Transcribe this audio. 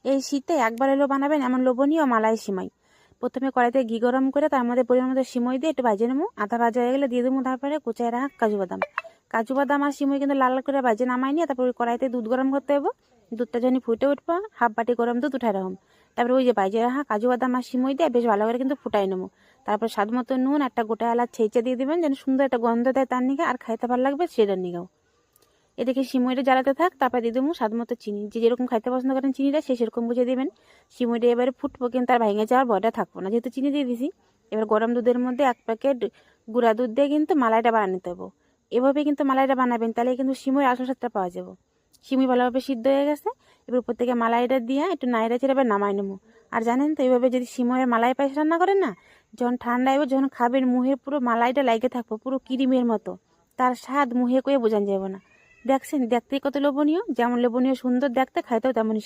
এই শীতে একবার এলো বানাবেন এমন লোভনীয় মালাই সিমাই। প্রথমে কড়াইতে ঘি গরম করে তার মধ্যে পরিমাণ মতো সিমই দিয়ে একটু ভাজে নেবো। আধা ভাজা হয়ে গেলে দিয়ে দেবো তারপরে কুচায় রাখা কাজু বাদাম আর সিমই কিন্তু লাল করে ভাজে নামাই নিয়ে তারপর ওই কড়াইতে দুধ গরম করতে হবে। দুধটা যখন ফুটে উঠবো হাফ বাটি গরম দুধ উঠাই রাখুন। তারপরে ওই যে ভাজে রাখা কাজু বাদাম আর সিমই দিয়ে বেশ ভালো করে কিন্তু ফুটাই নেবো। তারপর স্বাদ মতো নুন, একটা গোটা এলাচ ছেঁচে দিয়ে দিবেন যেন সুন্দর একটা গন্ধ দেয় তার নিগে, আর খাইতে ভালো লাগবে সেটার নিগেও। এদিকে সিমইটা জ্বালাতে থাক, তারপরে দিয়ে দেবো স্বাদ মতো চিনি। যে যেরকম খাইতে পছন্দ করেন চিনিটা সে সেরকম বুঝে দেবেন। সিমইটা এবারে ফুটবো কিন্তু আর ভেঙে যাওয়ার ভয়টা থাকবো না, যেহেতু চিনি দিয়ে দিছি। এবার গরম দুধের মধ্যে 1 প্যাকেট গুঁড়া দুধ দিয়ে কিন্তু মালাইটা বানিয়ে নিতে হবে। এভাবে কিন্তু মালাইটা বানাবেন, তাহলে কিন্তু সিমইয়ের আসল স্বাদটা পাওয়া যাবে। সিমই ভালোভাবে সিদ্ধ হয়ে গেছে, এবার উপর থেকে মালাইটা দিয়ে একটু নাইড়া চেড়ে এবার নামাই নেবো। আর জানেন তো এইভাবে যদি সিমইয়ের মালাই পায়েস রান্না করেন না, যখন ঠান্ডা হবে যখন খাবেন মুহে পুরো মালাইটা লাগে থাকবো পুরো ক্রিমের মতো। তার স্বাদ মুহে কয়ে বোঝানো যাবে না। দেখছেন দেখতেই কত লোভনীয়, যেমন লোভনীয় সুন্দর দেখতে, খাইতেও তেমনই